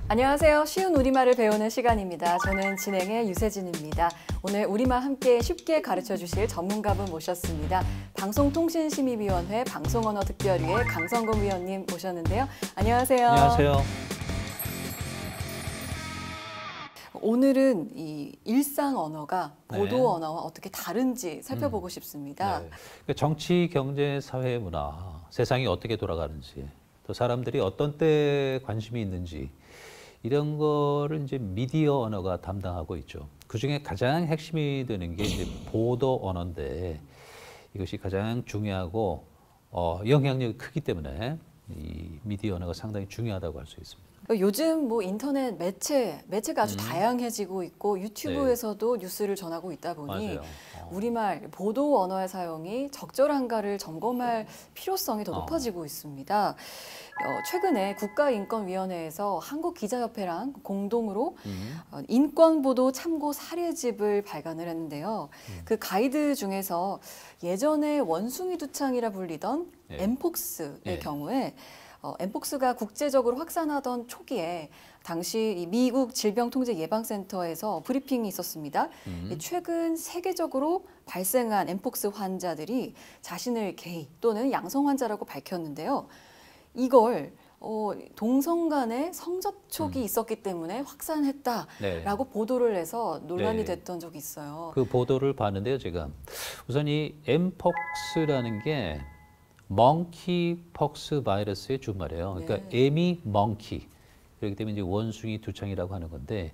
안녕하세요. 쉬운 우리말을 배우는 시간입니다. 저는 진행의 유세진입니다. 오늘 우리말 함께 쉽게 가르쳐 주실 전문가분 모셨습니다. 방송통신심의위원회 방송언어특별위의 강성근 위원님 모셨는데요. 안녕하세요. 안녕하세요. 오늘은 이 일상 언어가 보도 네. 언어와 어떻게 다른지 살펴보고 싶습니다. 네. 정치, 경제, 사회, 문화, 세상이 어떻게 돌아가는지, 또 사람들이 어떤 때에 관심이 있는지 이런 거를 이제 미디어 언어가 담당하고 있죠. 그 중에 가장 핵심이 되는 게 이제 보도 언어인데 이것이 가장 중요하고 영향력이 크기 때문에 이 미디어 언어가 상당히 중요하다고 할 수 있습니다. 요즘 뭐 인터넷 매체가 아주 다양해지고 있고 유튜브에서도 뉴스를 전하고 있다 보니 맞아요. 우리말 보도 언어의 사용이 적절한가를 점검할 필요성이 더 높아지고 있습니다. 최근에 국가인권위원회에서 한국기자협회랑 공동으로 인권보도 참고 사례집을 발간을 했는데요. 그 가이드 중에서 예전에 원숭이 두창이라 불리던 엠폭스의 경우에 엠폭스가 국제적으로 확산하던 초기에 당시 이 미국 질병통제예방센터에서 브리핑이 있었습니다. 최근 세계적으로 발생한 엠폭스 환자들이 자신을 게이 또는 양성 환자라고 밝혔는데요. 이걸 동성 간의 성접촉이 있었기 때문에 확산했다라고 보도를 해서 논란이 됐던 적이 있어요. 그 보도를 봤는데요, 제가. 우선 이 엠폭스라는 게 멍키 퍽스 바이러스의 준말이에요. 그러니까 에미 멍키. 그렇기 때문에 이제 원숭이 두창이라고 하는 건데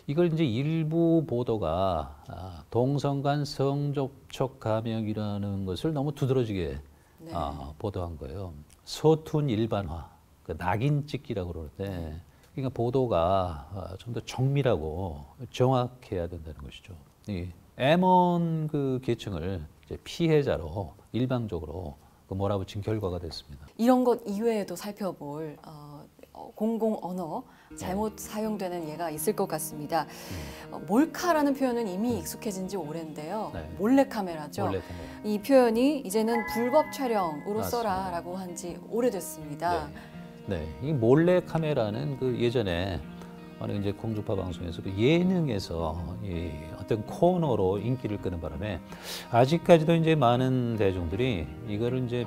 이걸 이제 일부 보도가 동성 간 성접촉 감염이라는 것을 너무 두드러지게 보도한 거예요. 서툰 일반화, 그 낙인 찍기라고 그러는데 그러니까 보도가 좀 더 정밀하고 정확해야 된다는 것이죠. 이 M1 그 계층을 이제 피해자로 일방적으로 몰아붙인 결과가 됐습니다. 이런 것 이외에도 살펴볼 공공 언어 잘못 사용되는 예가 있을 것 같습니다. 몰카라는 표현은 이미 익숙해진 지 오랜데요. 몰래카메라죠. 몰래카메라. 이 표현이 이제는 불법 촬영으로 맞습니다. 써라라고 한 지 오래됐습니다. 이 몰래카메라는 그 예전에 어느 이제 공중파 방송에서 그 예능에서 이 어떤 코너로 인기를 끄는 바람에 아직까지도 이제 많은 대중들이 이거를 이제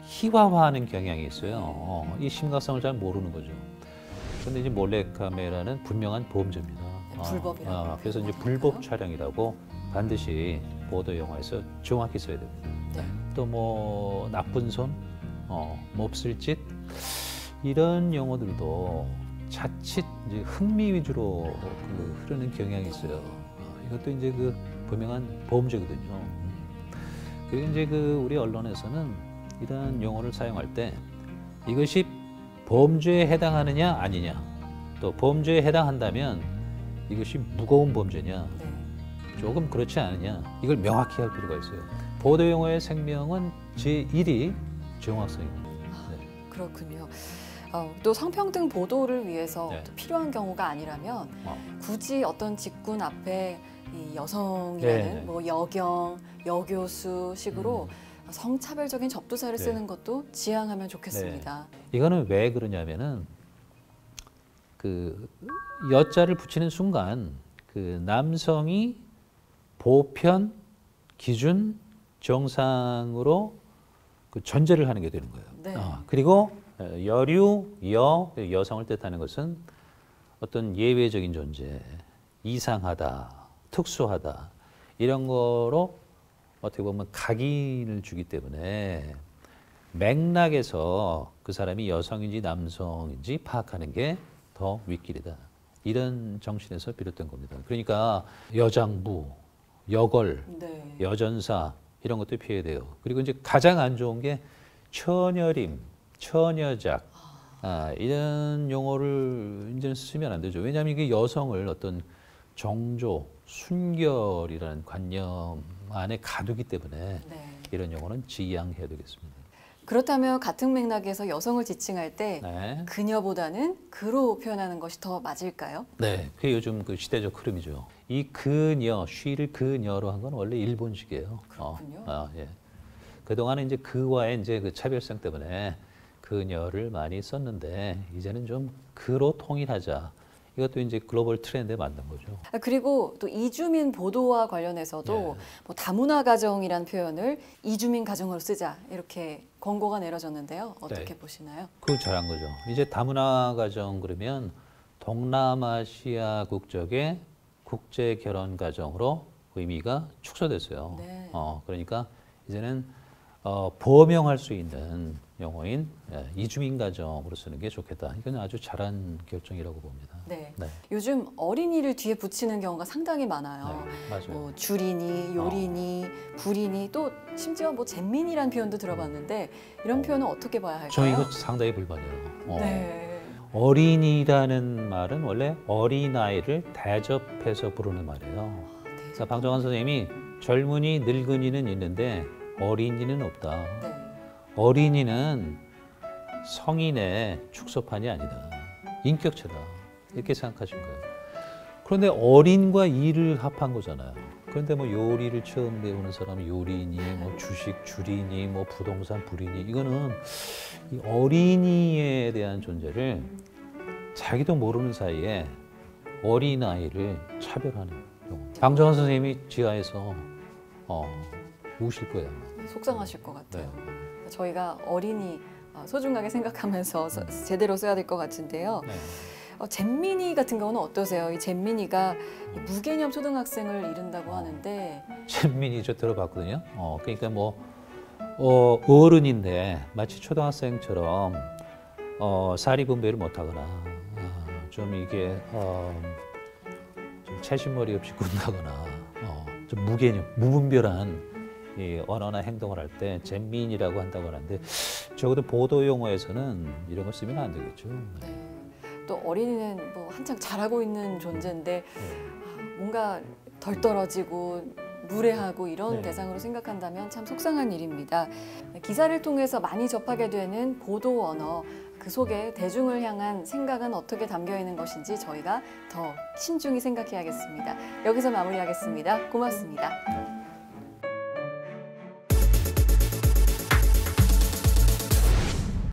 희화화하는 경향이 있어요. 이 심각성을 잘 모르는 거죠. 그런데 이제 몰래카메라는 분명한 범죄입니다. 불법이라고. 그래서 이제 불법 촬영이라고 반드시 보도 영화에서 정확히 써야 됩니다. 또 뭐 나쁜 손, 몹쓸 짓 이런 용어들도 자칫 이제 흥미 위주로 흐르는 경향이 있어요. 이것도 이제 그 분명한 범죄거든요. 그리고 이제 그 우리 언론에서는 이런 용어를 사용할 때 이것이 범죄에 해당하느냐 아니냐, 또 범죄에 해당한다면 이것이 무거운 범죄냐, 조금 그렇지 않느냐, 이걸 명확히 할 필요가 있어요. 보도 용어의 생명은 제1이 정확성입니다. 그렇군요. 또 성평등 보도를 위해서 또 필요한 경우가 아니라면 굳이 어떤 직군 앞에 이 여성이라는 뭐 여경, 여교수 식으로 성차별적인 접두사를 쓰는 것도 지양하면 좋겠습니다. 이거는 왜 그러냐면은 그 여자를 붙이는 순간 그 남성이 보편, 기준, 정상으로 그 전제를 하는 게 되는 거예요. 그리고 여류, 여성을 뜻하는 것은 어떤 예외적인 존재, 이상하다, 특수하다 이런 거로 어떻게 보면 각인을 주기 때문에 맥락에서 그 사람이 여성인지 남성인지 파악하는 게 더 윗길이다. 이런 정신에서 비롯된 겁니다. 그러니까 여장부, 여걸, 여전사 이런 것도 피해야 돼요. 그리고 이제 가장 안 좋은 게 처녀림, 처녀작 이런 용어를 이제는 쓰면 안 되죠. 왜냐하면 이게 여성을 어떤 정조, 순결이라는 관념 안에 가두기 때문에 이런 용어는 지양해야 되겠습니다. 그렇다면 같은 맥락에서 여성을 지칭할 때 그녀보다는 그로 표현하는 것이 더 맞을까요? 네, 그게 요즘 그 시대적 흐름이죠. 이 그녀, she를 그녀로 한 건 원래 일본식이에요. 그렇군요. 그동안은 이제 그와의 이제 그 차별성 때문에 그녀를 많이 썼는데 이제는 좀 그로 통일하자. 이것도 이제 글로벌 트렌드에 맞는 거죠. 그리고 또 이주민 보도와 관련해서도 예. 뭐 다문화 가정이라는 표현을 이주민 가정으로 쓰자 이렇게 권고가 내려졌는데요. 어떻게 네. 보시나요? 그거 잘한 거죠. 이제 다문화 가정 그러면 동남아시아 국적의 국제 결혼 가정으로 의미가 축소됐어요. 네. 그러니까 이제는 범용할 수 있는 용어인 이주민 가정으로 쓰는 게 좋겠다. 이건 아주 잘한 결정이라고 봅니다. 네. 네. 요즘 어린이를 뒤에 붙이는 경우가 상당히 많아요. 네, 맞아요. 뭐 줄이니, 요리니, 불이니, 또 심지어 뭐 잼민이라는 표현도 들어봤는데 이런 표현은 어떻게 봐야 할까요? 저 이거 상당히 불만이에요. 네. 어린이라는 말은 원래 어린아이를 대접해서 부르는 말이에요. 그러니까 방정환 선생님이 젊은이, 늙은이는 있는데 어린이는 없다. 네. 어린이는 성인의 축소판이 아니다. 인격체다. 이렇게 생각하신 거예요. 그런데 어린과 이를 합한 거잖아요. 그런데 뭐 요리를 처음 배우는 사람이 요리니, 뭐 주식 줄이니, 뭐 부동산 불이니, 이거는 이 어린이에 대한 존재를 자기도 모르는 사이에 어린아이를 차별하는 경우. 방정환 선생님이 지하에서 우실 거예요. 속상하실 것 같아요. 네. 저희가 어린이 소중하게 생각하면서 제대로 써야 될 것 같은데요. 네. 잼민이 같은 경우는 어떠세요? 이 잼민이가 무개념 초등학생을 이른다고 하는데 잼민이 저 들어봤거든요. 그러니까 뭐 어른인데 마치 초등학생처럼 사리 분배를 못하거나 좀 이게 좀 채신머리 없이 군다거나 좀 무개념, 무분별한 이 언어나 행동을 할 때 잼민이라고 한다고 하는데 적어도 보도 용어에서는 이런 걸 쓰면 안 되겠죠. 네. 또 어린이는 뭐 한창 자라고 있는 존재인데 뭔가 덜 떨어지고 무례하고 이런 네. 대상으로 생각한다면 참 속상한 일입니다. 기사를 통해서 많이 접하게 되는 보도 언어, 그 속에 대중을 향한 생각은 어떻게 담겨 있는 것인지 저희가 더 신중히 생각해야겠습니다. 여기서 마무리하겠습니다. 고맙습니다.